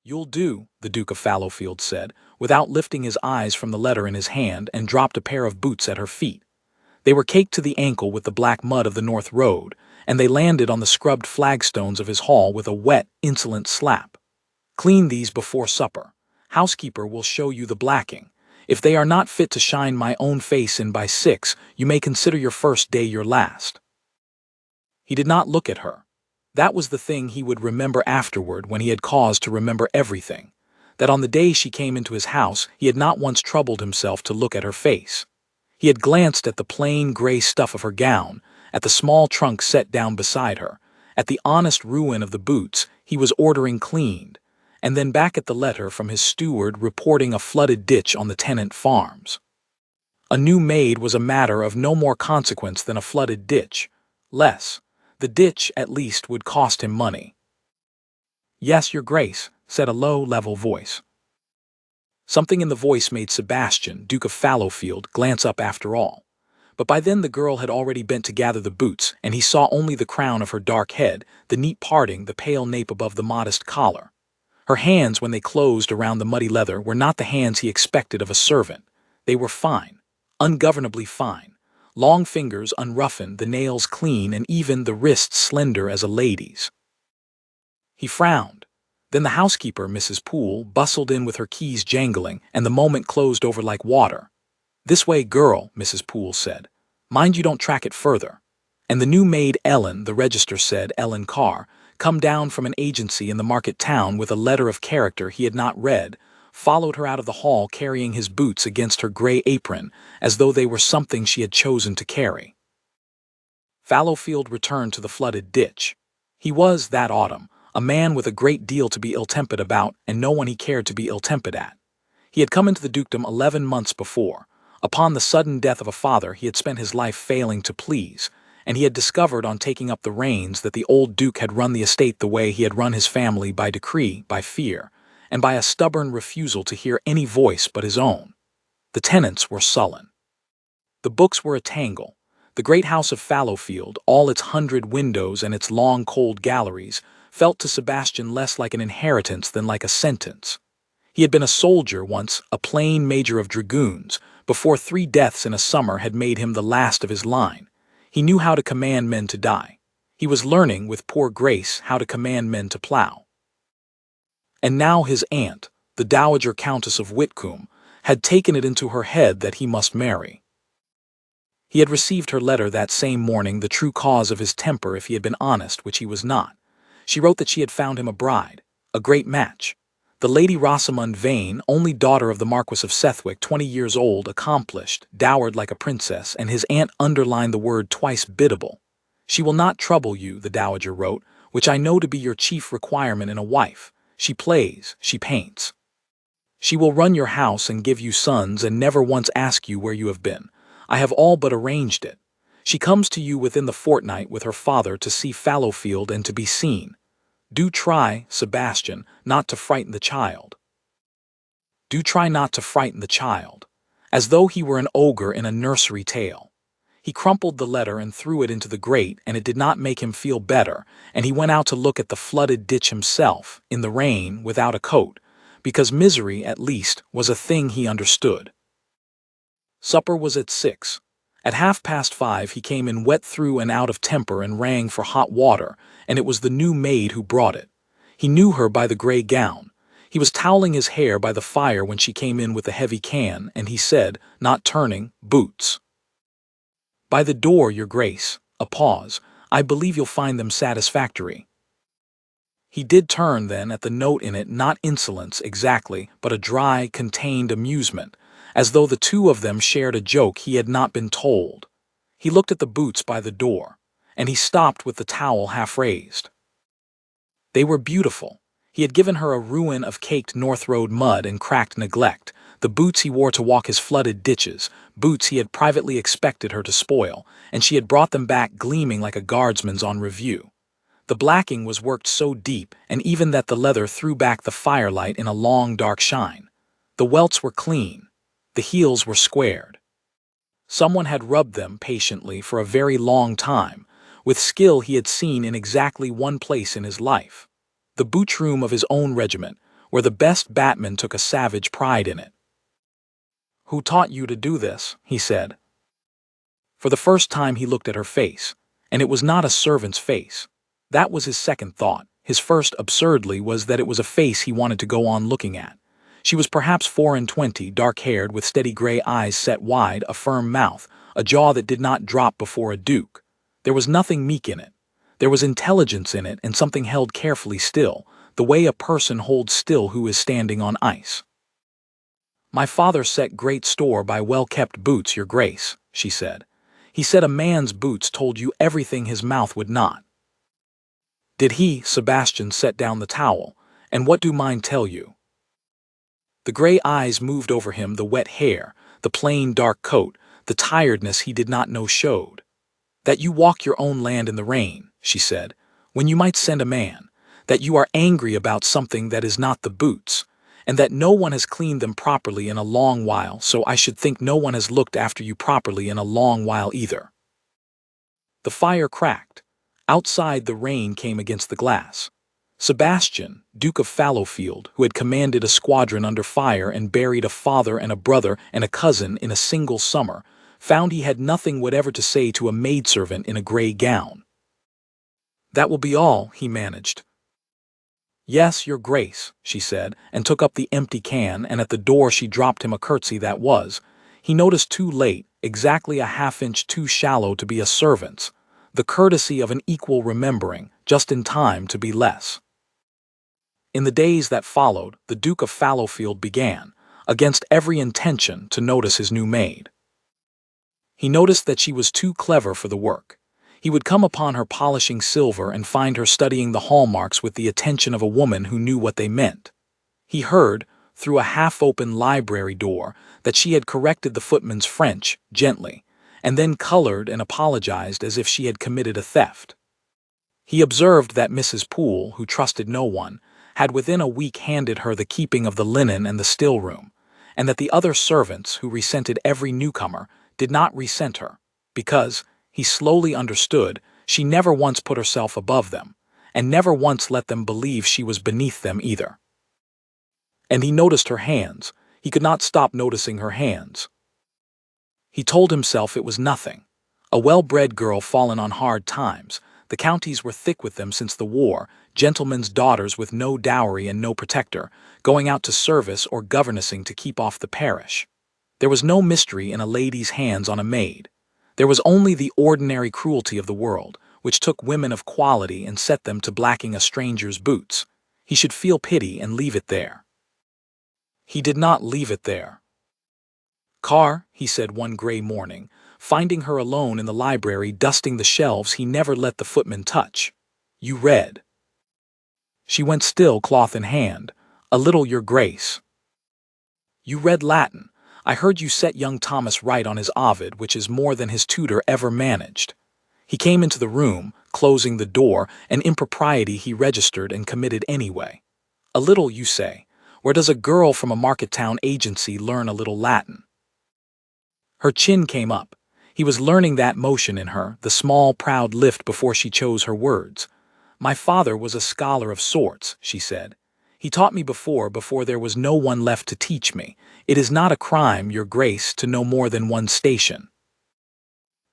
"You'll do," the Duke of Fallowfield said, without lifting his eyes from the letter in his hand, and dropped a pair of boots at her feet. They were caked to the ankle with the black mud of the North Road, and they landed on the scrubbed flagstones of his hall with a wet, insolent slap. "Clean these before supper. Housekeeper will show you the blacking. If they are not fit to shine my own face in by 6, you may consider your first day your last." He did not look at her. That was the thing he would remember afterward, when he had cause to remember everything. That on the day she came into his house he had not once troubled himself to look at her face. He had glanced at the plain gray stuff of her gown, at the small trunk set down beside her, at the honest ruin of the boots he was ordering cleaned, and then back at the letter from his steward reporting a flooded ditch on the tenant farms. A new maid was a matter of no more consequence than a flooded ditch. Less. The ditch, at least, would cost him money. "Yes, your grace," said a low, level voice. Something in the voice made Sebastian, Duke of Fallowfield, glance up after all. But by then the girl had already bent to gather the boots, and he saw only the crown of her dark head, the neat parting, the pale nape above the modest collar. Her hands, when they closed around the muddy leather, were not the hands he expected of a servant. They were fine, ungovernably fine. Long fingers unroughened, the nails clean, and even the wrists slender as a lady's. He frowned. Then the housekeeper, Mrs. Poole, bustled in with her keys jangling, and the moment closed over like water. "This way, girl," Mrs. Poole said. "Mind you don't track it further." And the new maid Ellen, the register said, Ellen Carr, come down from an agency in the market town with a letter of character he had not read, followed her out of the hall carrying his boots against her gray apron, as though they were something she had chosen to carry. Fallowfield returned to the flooded ditch. He was, that autumn, a man with a great deal to be ill-tempered about, and no one he cared to be ill-tempered at. He had come into the dukedom 11 months before. Upon the sudden death of a father he had spent his life failing to please, and he had discovered on taking up the reins that the old duke had run the estate the way he had run his family, by decree, by fear, and by a stubborn refusal to hear any voice but his own. The tenants were sullen. The books were a tangle. The great house of Fallowfield, all its 100 windows and its long cold galleries, felt to Sebastian less like an inheritance than like a sentence. He had been a soldier once, a plain major of dragoons, before 3 deaths in a summer had made him the last of his line. He knew how to command men to die. He was learning, with poor Grace, how to command men to plow. And now his aunt, the Dowager Countess of Whitcomb, had taken it into her head that he must marry. He had received her letter that same morning, the true cause of his temper if he had been honest, which he was not. She wrote that she had found him a bride, a great match. The Lady Rosamund Vane, only daughter of the Marquis of Sethwick, 20 years old, accomplished, dowered like a princess, and his aunt underlined the word twice biddable. "She will not trouble you," the Dowager wrote, "which I know to be your chief requirement in a wife. She plays, she paints. She will run your house and give you sons and never once ask you where you have been. I have all but arranged it. She comes to you within the fortnight with her father to see Fallowfield and to be seen. Do try, Sebastian, not to frighten the child. Do try not to frighten the child," as though he were an ogre in a nursery tale. He crumpled the letter and threw it into the grate, and it did not make him feel better, and he went out to look at the flooded ditch himself, in the rain, without a coat, because misery, at least, was a thing he understood. Supper was at 6. At 5:30 he came in wet through and out of temper and rang for hot water, and it was the new maid who brought it. He knew her by the gray gown. He was toweling his hair by the fire when she came in with the heavy can, and he said, not turning, "Boots." "By the door, your grace." A pause. "I believe you'll find them satisfactory." He did turn then at the note in it, not insolence exactly, but a dry, contained amusement, as though the two of them shared a joke he had not been told. He looked at the boots by the door, and he stopped with the towel half raised. They were beautiful. He had given her a ruin of caked North Road mud and cracked neglect, the boots he wore to walk his flooded ditches, boots he had privately expected her to spoil, and she had brought them back gleaming like a guardsman's on review. The blacking was worked so deep, and even that the leather threw back the firelight in a long dark shine. The welts were clean. The heels were squared. Someone had rubbed them patiently for a very long time, with skill he had seen in exactly one place in his life, the boot room of his own regiment, where the best batman took a savage pride in it. "Who taught you to do this?" he said. For the first time he looked at her face, and it was not a servant's face. That was his second thought. His first, absurdly, was that it was a face he wanted to go on looking at. She was perhaps 24, dark-haired, with steady gray eyes set wide, a firm mouth, a jaw that did not drop before a duke. There was nothing meek in it. There was intelligence in it, and something held carefully still, the way a person holds still who is standing on ice. "My father set great store by well-kept boots, your grace," she said. "He said a man's boots told you everything his mouth would not." "Did he?" Sebastian set down the towel. "And what do mine tell you?" The gray eyes moved over him, the wet hair, the plain dark coat, the tiredness he did not know showed. "That you walk your own land in the rain," she said, "when you might send a man. That you are angry about something that is not the boots, and that no one has cleaned them properly in a long while, so I should think no one has looked after you properly in a long while either." The fire cracked. Outside, the rain came against the glass. Sebastian, Duke of Fallowfield, who had commanded a squadron under fire and buried a father and a brother and a cousin in a single summer, found he had nothing whatever to say to a maidservant in a gray gown. "That will be all," he managed. "Yes, your grace," she said, and took up the empty can, and at the door she dropped him a curtsy that was, he noticed too late, exactly a half-inch too shallow to be a servant's, the courtesy of an equal remembering, just in time to be less. In the days that followed, the Duke of Fallowfield began, against every intention, to notice his new maid. He noticed that she was too clever for the work. He would come upon her polishing silver and find her studying the hallmarks with the attention of a woman who knew what they meant. He heard, through a half-open library door, that she had corrected the footman's French, gently, and then colored and apologized as if she had committed a theft. He observed that Mrs. Poole, who trusted no one, had within a week handed her the keeping of the linen and the still-room, and that the other servants, who resented every newcomer, did not resent her, because, he slowly understood, she never once put herself above them, and never once let them believe she was beneath them either. And he noticed her hands. He could not stop noticing her hands. He told himself it was nothing. A well-bred girl fallen on hard times. The counties were thick with them since the war, gentlemen's daughters with no dowry and no protector, going out to service or governessing to keep off the parish. There was no mystery in a lady's hands on a maid. There was only the ordinary cruelty of the world, which took women of quality and set them to blacking a stranger's boots. He should feel pity and leave it there. He did not leave it there. "Car," he said one gray morning, finding her alone in the library dusting the shelves he never let the footman touch. "You read." She went still, cloth in hand. "A little, your grace." "You read Latin. I heard you set young Thomas right on his Ovid, which is more than his tutor ever managed." He came into the room, closing the door, an impropriety he registered and committed anyway. "A little, you say? Where does a girl from a market-town agency learn a little Latin?" Her chin came up. He was learning that motion in her, the small, proud lift before she chose her words. "My father was a scholar of sorts," she said. "He taught me before there was no one left to teach me. It is not a crime, your grace, to know more than one station."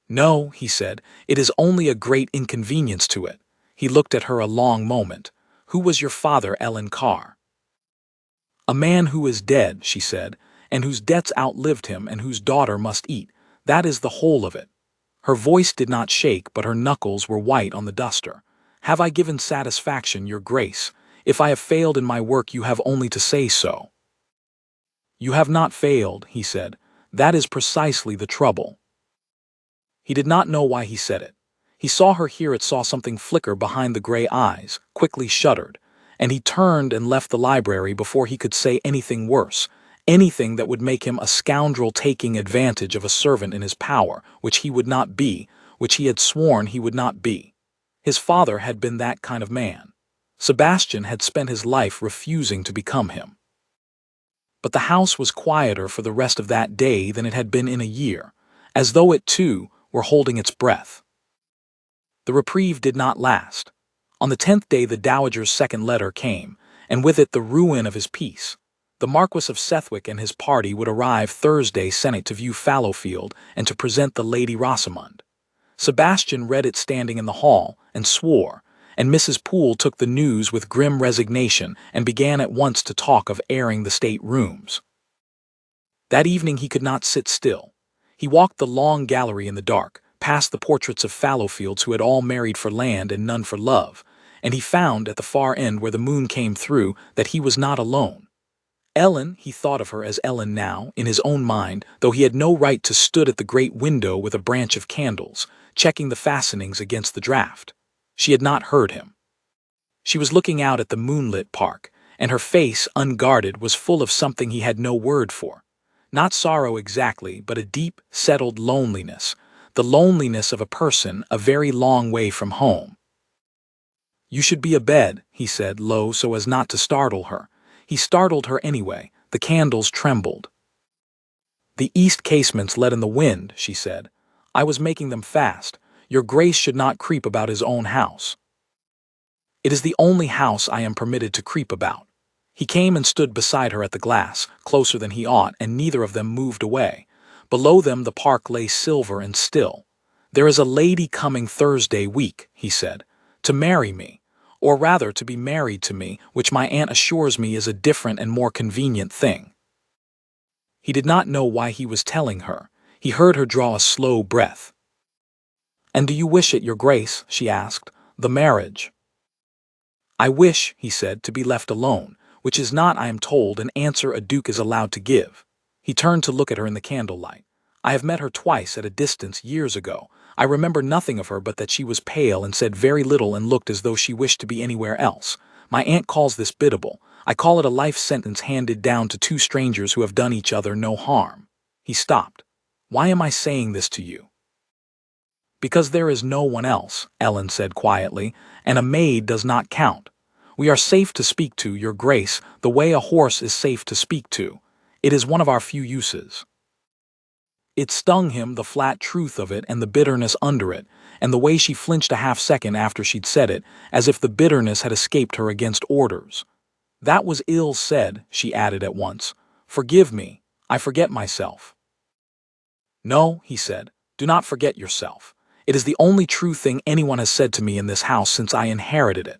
"No," he said, "it is only a great inconvenience to it." He looked at her a long moment. "Who was your father, Ellen Carr?" "A man who is dead," she said, "and whose debts outlived him and whose daughter must eat. That is the whole of it." Her voice did not shake, but her knuckles were white on the duster. "Have I given satisfaction, your grace? If I have failed in my work, you have only to say so." "You have not failed," he said. "That is precisely the trouble." He did not know why he said it. He saw her hear it, saw something flicker behind the gray eyes, quickly shuddered, and he turned and left the library before he could say anything worse, anything that would make him a scoundrel taking advantage of a servant in his power, which he would not be, which he had sworn he would not be. His father had been that kind of man. Sebastian had spent his life refusing to become him. But the house was quieter for the rest of that day than it had been in a year, as though it, too, were holding its breath. The reprieve did not last. On the 10th day the dowager's second letter came, and with it the ruin of his peace. The Marquis of Sethwick and his party would arrive Thursday Senate to view Fallowfield and to present the Lady Rosamond. Sebastian read it standing in the hall, and swore, and Mrs. Poole took the news with grim resignation and began at once to talk of airing the state rooms. That evening he could not sit still. He walked the long gallery in the dark, past the portraits of Fallowfields who had all married for land and none for love, and he found, at the far end where the moon came through, that he was not alone. Ellen, he thought of her as Ellen now, in his own mind, though he had no right to stood at the great window with a branch of candles, checking the fastenings against the draught. She had not heard him. She was looking out at the moonlit park, and her face, unguarded, was full of something he had no word for. Not sorrow exactly, but a deep, settled loneliness, the loneliness of a person a very long way from home. "You should be abed," he said, low so as not to startle her. He startled her anyway. The candles trembled. "The east casements let in the wind," she said. "I was making them fast. Your Grace should not creep about his own house." "It is the only house I am permitted to creep about." He came and stood beside her at the glass, closer than he ought, and neither of them moved away. Below them the park lay silver and still. "There is a lady coming Thursday week," he said, "to marry me, or rather to be married to me, which my aunt assures me is a different and more convenient thing." He did not know why he was telling her. He heard her draw a slow breath. "And do you wish it, your Grace?" she asked, "the marriage?" "I wish," he said, "to be left alone, which is not, I am told, an answer a duke is allowed to give." He turned to look at her in the candlelight. "I have met her twice at a distance years ago. I remember nothing of her but that she was pale and said very little and looked as though she wished to be anywhere else. My aunt calls this biddable. I call it a life sentence handed down to two strangers who have done each other no harm." He stopped. "Why am I saying this to you?" "Because there is no one else," Ellen said quietly, "and a maid does not count. We are safe to speak to, your Grace, the way a horse is safe to speak to. It is one of our few uses." It stung him, the flat truth of it and the bitterness under it, and the way she flinched a half-second after she'd said it, as if the bitterness had escaped her against orders. "That was ill said," she added at once. "Forgive me, I forget myself." "No," he said, "do not forget yourself. It is the only true thing anyone has said to me in this house since I inherited it."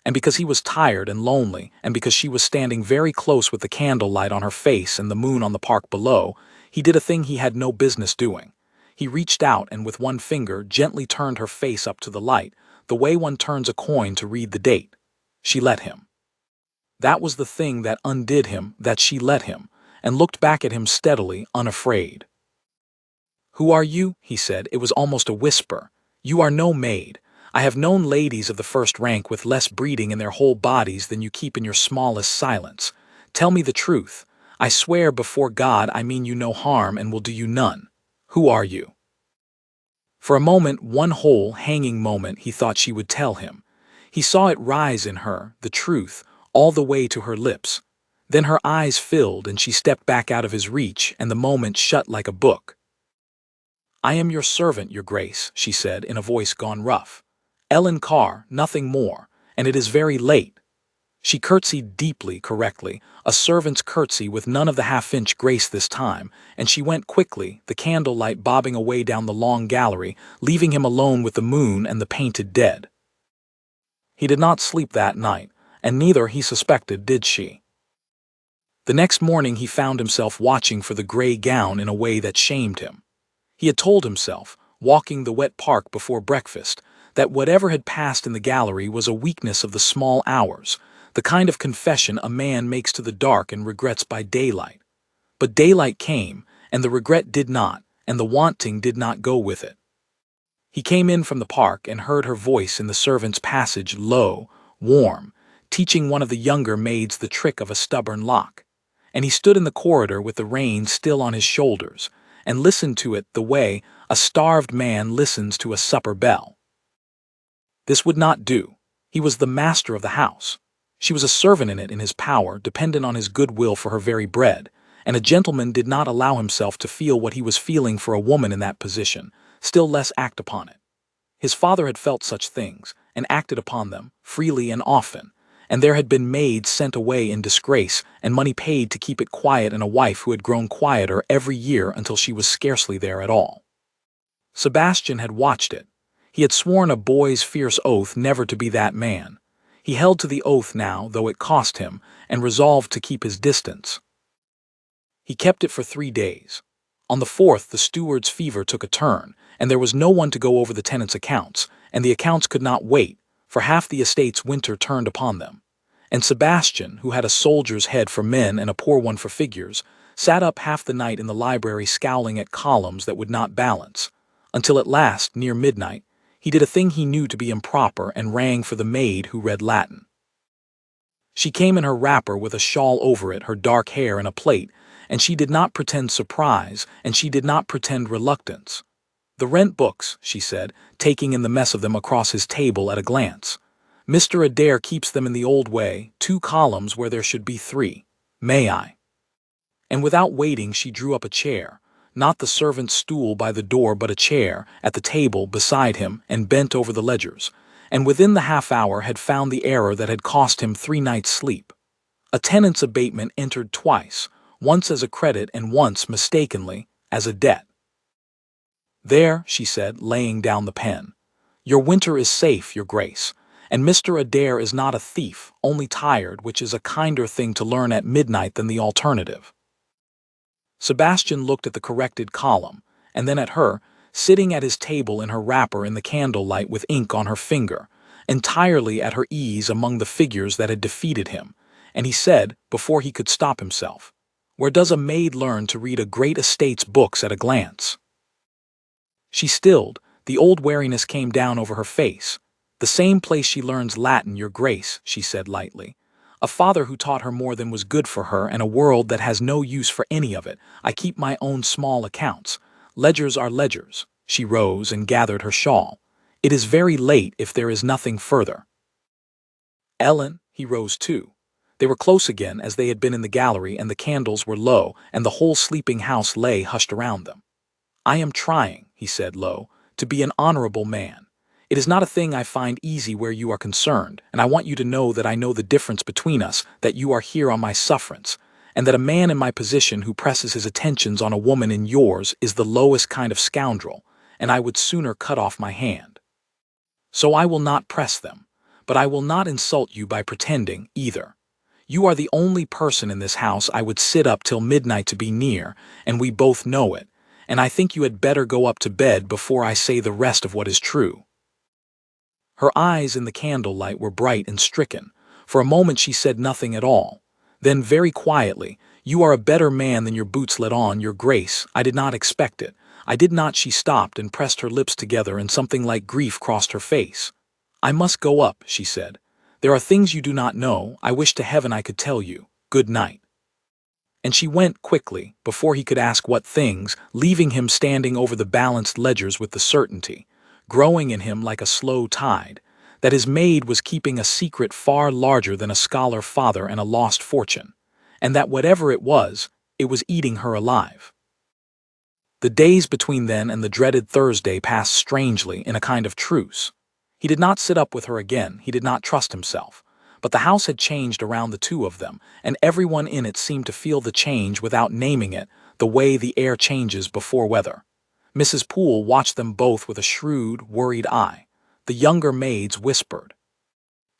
And because he was tired and lonely, and because she was standing very close with the candlelight on her face and the moon on the park below, he did a thing he had no business doing. He reached out and with one finger gently turned her face up to the light, the way one turns a coin to read the date. She let him. That was the thing that undid him, that she let him, and looked back at him steadily, unafraid. "Who are you?" he said. It was almost a whisper. "You are no maid. I have known ladies of the first rank with less breeding in their whole bodies than you keep in your smallest silence. Tell me the truth. I swear before God I mean you no harm and will do you none. Who are you?" For a moment, one whole, hanging moment, he thought she would tell him. He saw it rise in her, the truth, all the way to her lips. Then her eyes filled and she stepped back out of his reach, and the moment shut like a book. "I am your servant, your Grace," she said in a voice gone rough. "Ellen Carr, nothing more, and it is very late." She curtsied deeply, correctly, a servant's curtsy with none of the half-inch grace this time, and she went quickly, the candlelight bobbing away down the long gallery, leaving him alone with the moon and the painted dead. He did not sleep that night, and neither, he suspected, did she. The next morning he found himself watching for the gray gown in a way that shamed him. He had told himself, walking the wet park before breakfast, that whatever had passed in the gallery was a weakness of the small hours, the kind of confession a man makes to the dark and regrets by daylight. But daylight came, and the regret did not, and the wanting did not go with it. He came in from the park and heard her voice in the servants' passage, low, warm, teaching one of the younger maids the trick of a stubborn lock. And he stood in the corridor with the reins still on his shoulders, and listened to it the way a starved man listens to a supper bell. This would not do. He was the master of the house. She was a servant in it in his power, dependent on his goodwill for her very bread, and a gentleman did not allow himself to feel what he was feeling for a woman in that position, still less act upon it. His father had felt such things, and acted upon them, freely and often, and there had been maids sent away in disgrace and money paid to keep it quiet, and a wife who had grown quieter every year until she was scarcely there at all. Sebastian had watched it. He had sworn a boy's fierce oath never to be that man. He held to the oath now, though it cost him, and resolved to keep his distance. He kept it for 3 days. On the 4th, the steward's fever took a turn, and there was no one to go over the tenants' accounts, and the accounts could not wait, for half the estate's winter turned upon them. And Sebastian, who had a soldier's head for men and a poor one for figures, sat up half the night in the library scowling at columns that would not balance, until at last, near midnight, he did a thing he knew to be improper and rang for the maid who read Latin. She came in her wrapper with a shawl over it, her dark hair in a plait, and she did not pretend surprise, and she did not pretend reluctance. "The rent books," she said, taking in the mess of them across his table at a glance. "Mr. Adair keeps them in the old way, 2 columns where there should be 3. May I?" And without waiting she drew up a chair, not the servant's stool by the door but a chair, at the table beside him, and bent over the ledgers, and within the half-hour had found the error that had cost him 3 nights' sleep. A tenant's abatement entered twice, once as a credit and once, mistakenly, as a debt. "There," she said, laying down the pen. "Your winter is safe, your grace, and Mr. Adair is not a thief, only tired, which is a kinder thing to learn at midnight than the alternative." Sebastian looked at the corrected column, and then at her, sitting at his table in her wrapper in the candlelight with ink on her finger, entirely at her ease among the figures that had defeated him, and he said, before he could stop himself, "Where does a maid learn to read a great estate's books at a glance?" She stilled, the old wariness came down over her face. "The same place she learns Latin, your grace," she said lightly. "A father who taught her more than was good for her, and a world that has no use for any of it. I keep my own small accounts. Ledgers are ledgers." She rose and gathered her shawl. "It is very late if there is nothing further." "Ellen," he rose too. They were close again as they had been in the gallery, and the candles were low, and the whole sleeping house lay hushed around them. "I am trying," he said low, "to be an honorable man. It is not a thing I find easy where you are concerned, and I want you to know that I know the difference between us, that you are here on my sufferance, and that a man in my position who presses his attentions on a woman in yours is the lowest kind of scoundrel, and I would sooner cut off my hand. So I will not press them, but I will not insult you by pretending, either. You are the only person in this house I would sit up till midnight to be near, and we both know it, and I think you had better go up to bed before I say the rest of what is true." Her eyes in the candlelight were bright and stricken. For a moment she said nothing at all. Then, very quietly, "You are a better man than your boots let on, your grace. I did not expect it. I did not." She stopped and pressed her lips together, and something like grief crossed her face. "I must go up," she said. "There are things you do not know. I wish to heaven I could tell you. Good night." And she went quickly, before he could ask what things, leaving him standing over the balanced ledgers with the certainty, growing in him like a slow tide, that his maid was keeping a secret far larger than a scholar father and a lost fortune, and that whatever it was eating her alive. The days between then and the dreaded Thursday passed strangely in a kind of truce. He did not sit up with her again, he did not trust himself. But the house had changed around the two of them, and everyone in it seemed to feel the change without naming it, the way the air changes before weather. Mrs. Poole watched them both with a shrewd, worried eye. The younger maids whispered.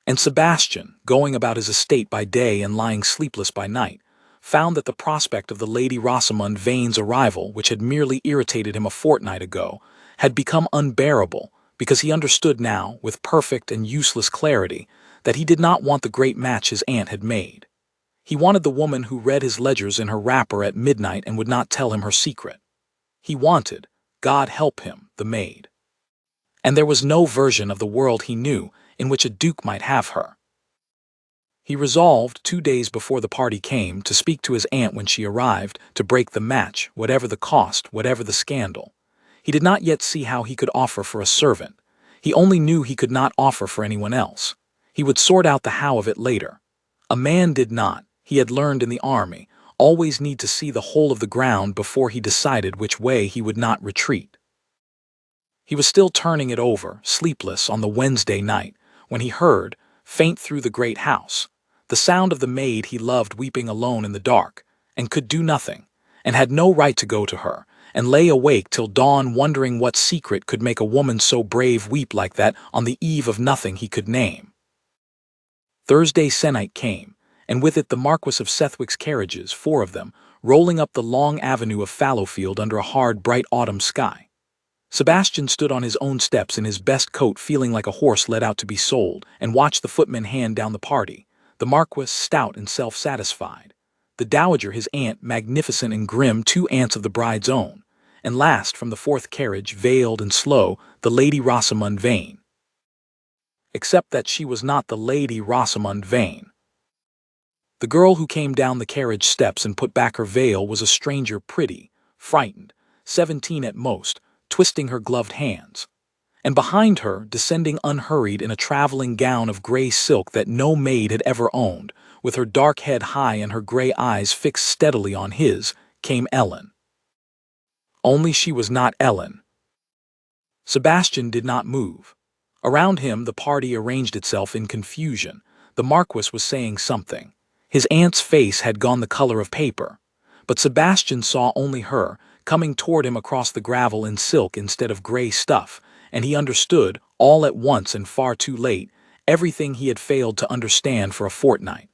And Sebastian, going about his estate by day and lying sleepless by night, found that the prospect of the Lady Rosamond Vane's arrival, which had merely irritated him a fortnight ago, had become unbearable, because he understood now, with perfect and useless clarity, that he did not want the great match his aunt had made. He wanted the woman who read his ledgers in her wrapper at midnight and would not tell him her secret. He wanted, God help him, the maid. And there was no version of the world he knew in which a duke might have her. He resolved, 2 days before the party came, to speak to his aunt when she arrived, to break the match, whatever the cost, whatever the scandal. He did not yet see how he could offer for a servant. He only knew he could not offer for anyone else. He would sort out the how of it later. A man did not, he had learned in the army, always need to see the whole of the ground before he decided which way he would not retreat. He was still turning it over, sleepless, on the Wednesday night, when he heard, faint through the great house, the sound of the maid he loved weeping alone in the dark, and could do nothing, and had no right to go to her, and lay awake till dawn wondering what secret could make a woman so brave weep like that on the eve of nothing he could name. Thursday se'nnight came, and with it the Marquis of Sethwick's carriages, 4 of them, rolling up the long avenue of Fallowfield under a hard, bright autumn sky. Sebastian stood on his own steps in his best coat, feeling like a horse led out to be sold, and watched the footmen hand down the party, the Marquis stout and self-satisfied, the Dowager his aunt magnificent and grim, 2 aunts of the bride's own, and last from the 4th carriage, veiled and slow, the Lady Rosamond Vane. Except that she was not the Lady Rosamond Vane. The girl who came down the carriage steps and put back her veil was a stranger, pretty, frightened, 17 at most, twisting her gloved hands. And behind her, descending unhurried in a traveling gown of gray silk that no maid had ever owned, with her dark head high and her gray eyes fixed steadily on his, came Ellen. Only she was not Ellen. Sebastian did not move. Around him the party arranged itself in confusion. The Marquis was saying something. His aunt's face had gone the color of paper. But Sebastian saw only her, coming toward him across the gravel in silk instead of gray stuff, and he understood, all at once and far too late, everything he had failed to understand for a fortnight.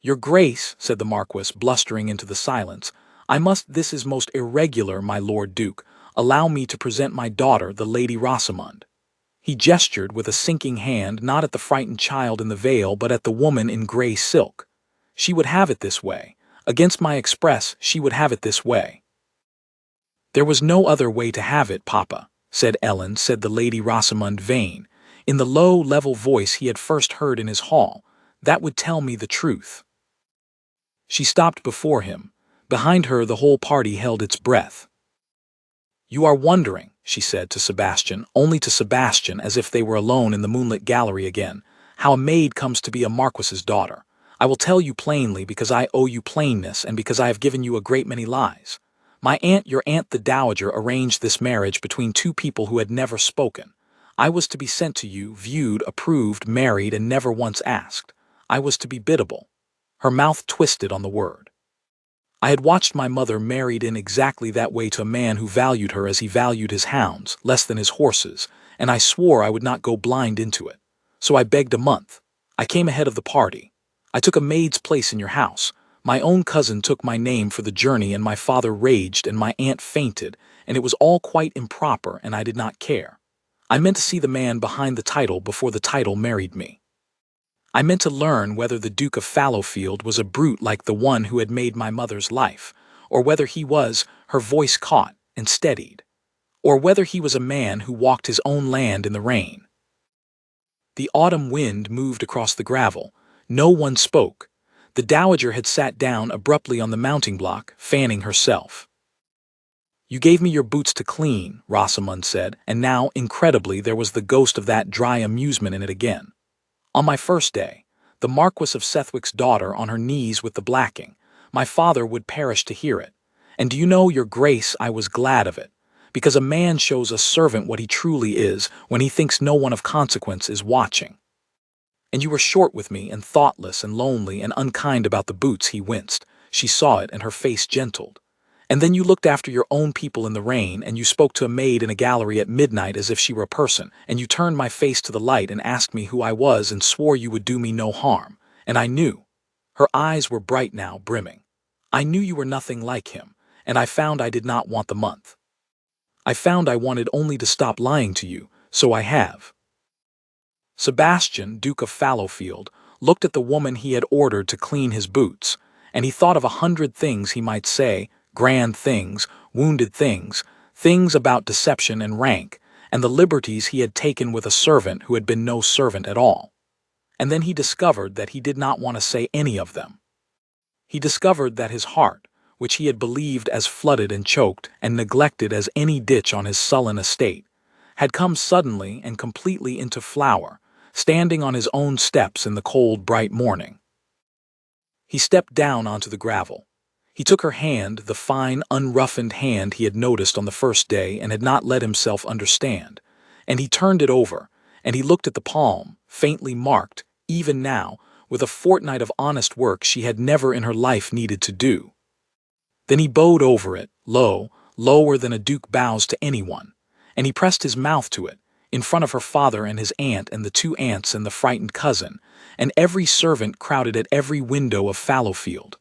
"Your Grace," said the Marquis, blustering into the silence, "this is most irregular, my Lord Duke. Allow me to present my daughter, the Lady Rosamond." He gestured with a sinking hand not at the frightened child in the veil but at the woman in gray silk. "She would have it this way. Against my express, she would have it this way." "There was no other way to have it, Papa," said the Lady Rosamond Vane, in the low, level voice he had first heard in his hall. "That would tell me the truth." She stopped before him. Behind her the whole party held its breath. "You are wondering," she said to Sebastian, only to Sebastian as if they were alone in the moonlit gallery again, "how a maid comes to be a marquis's daughter. I will tell you plainly because I owe you plainness and because I have given you a great many lies. My aunt, your aunt the Dowager, arranged this marriage between 2 people who had never spoken. I was to be sent to you, viewed, approved, married, and never once asked. I was to be biddable." Her mouth twisted on the word. "I had watched my mother married in exactly that way to a man who valued her as he valued his hounds, less than his horses, and I swore I would not go blind into it. So I begged a month. I came ahead of the party. I took a maid's place in your house. My own cousin took my name for the journey, and my father raged and my aunt fainted, and it was all quite improper, and I did not care. I meant to see the man behind the title before the title married me. I meant to learn whether the Duke of Fallowfield was a brute like the one who had made my mother's life, or whether he was," her voice caught and steadied, "or whether he was a man who walked his own land in the rain." The autumn wind moved across the gravel. No one spoke. The Dowager had sat down abruptly on the mounting block, fanning herself. "You gave me your boots to clean," Rosamond said, and now, incredibly, there was the ghost of that dry amusement in it again. "On my first day, the Marquis of Sethwick's daughter on her knees with the blacking. My father would perish to hear it. And do you know, your Grace, I was glad of it, because a man shows a servant what he truly is when he thinks no one of consequence is watching. And you were short with me and thoughtless and lonely and unkind about the boots." He winced. She saw it and her face gentled. "And then you looked after your own people in the rain, and you spoke to a maid in a gallery at midnight as if she were a person, and you turned my face to the light and asked me who I was and swore you would do me no harm. And I knew." Her eyes were bright now, brimming. "I knew you were nothing like him, and I found I did not want the month. I found I wanted only to stop lying to you, so I have." Sebastian, Duke of Fallowfield, looked at the woman he had ordered to clean his boots, and he thought of 100 things he might say, grand things, wounded things, things about deception and rank, and the liberties he had taken with a servant who had been no servant at all. And then he discovered that he did not want to say any of them. He discovered that his heart, which he had believed as flooded and choked and neglected as any ditch on his sullen estate, had come suddenly and completely into flower, standing on his own steps in the cold, bright morning. He stepped down onto the gravel. He took her hand, the fine, unroughened hand he had noticed on the first day and had not let himself understand, and he turned it over, and he looked at the palm, faintly marked, even now, with a fortnight of honest work she had never in her life needed to do. Then he bowed over it, low, lower than a duke bows to anyone, and he pressed his mouth to it, in front of her father and his aunt and the two aunts and the frightened cousin, and every servant crowded at every window of Fallowfield.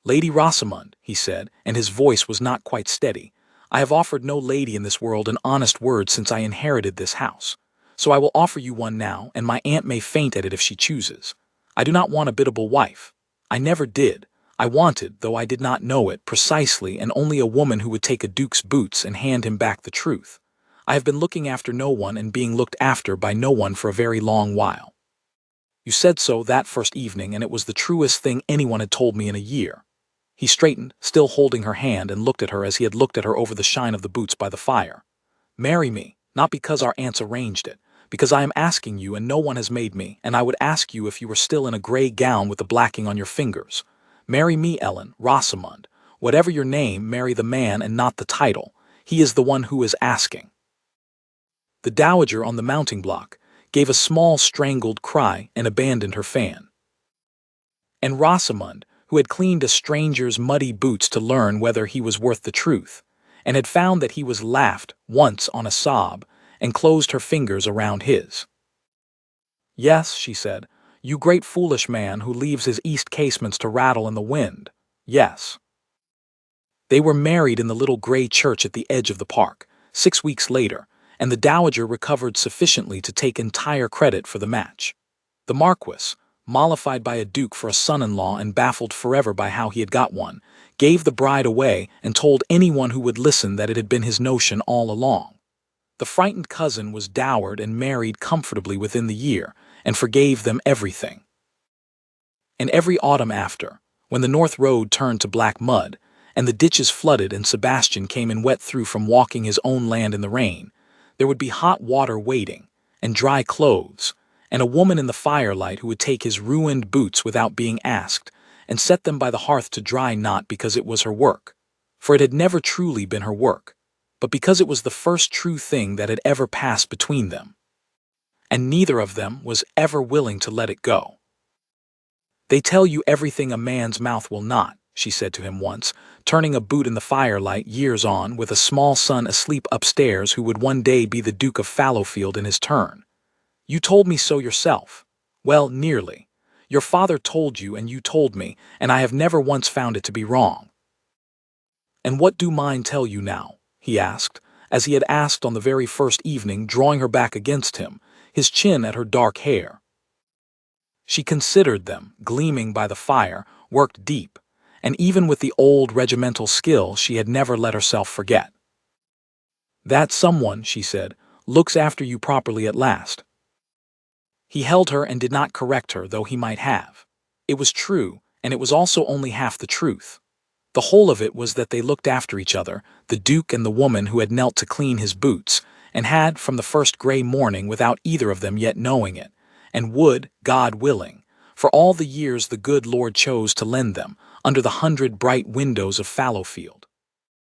"Lady Rosamond," he said, and his voice was not quite steady, "I have offered no lady in this world an honest word since I inherited this house. So I will offer you one now, and my aunt may faint at it if she chooses. I do not want a biddable wife. I never did. I wanted, though I did not know it, precisely and only a woman who would take a duke's boots and hand him back the truth. I have been looking after no one and being looked after by no one for a very long while. You said so that first evening, and it was the truest thing anyone had told me in a year." He straightened, still holding her hand, and looked at her as he had looked at her over the shine of the boots by the fire. "Marry me, not because our aunts arranged it, because I am asking you and no one has made me, and I would ask you if you were still in a gray gown with the blacking on your fingers. Marry me, Ellen, Rosamond. Whatever your name, marry the man and not the title. He is the one who is asking." The dowager on the mounting block gave a small strangled cry and abandoned her fan. And Rosamond, who had cleaned a stranger's muddy boots to learn whether he was worth the truth, and had found that he was, laughed once on a sob, and closed her fingers around his. "Yes," she said, "you great foolish man who leaves his east casements to rattle in the wind. Yes." They were married in the little gray church at the edge of the park, 6 weeks later, and the dowager recovered sufficiently to take entire credit for the match. The Marquis, mollified by a duke for a son-in-law and baffled forever by how he had got one, gave the bride away and told anyone who would listen that it had been his notion all along. The frightened cousin was dowered and married comfortably within the year, and forgave them everything. And every autumn after, when the North Road turned to black mud, and the ditches flooded and Sebastian came in wet through from walking his own land in the rain, there would be hot water waiting, and dry clothes, and a woman in the firelight who would take his ruined boots without being asked, and set them by the hearth to dry, not because it was her work, for it had never truly been her work, but because it was the first true thing that had ever passed between them. And neither of them was ever willing to let it go. "They tell you everything a man's mouth will not," she said to him once, turning a boot in the firelight years on with a small son asleep upstairs who would one day be the Duke of Fallowfield in his turn. "You told me so yourself. Well, nearly. Your father told you and you told me, and I have never once found it to be wrong." "And what do mine tell you now?" he asked, as he had asked on the very first evening, drawing her back against him, his chin at her dark hair. She considered them, gleaming by the fire, worked deep, and even with the old regimental skill she had never let herself forget. "That someone," she said, "looks after you properly at last." He held her and did not correct her, though he might have. It was true, and it was also only half the truth. The whole of it was that they looked after each other, the Duke and the woman who had knelt to clean his boots, and had, from the first gray morning, without either of them yet knowing it, and would, God willing, for all the years the good Lord chose to lend them, under the 100 bright windows of Fallowfield.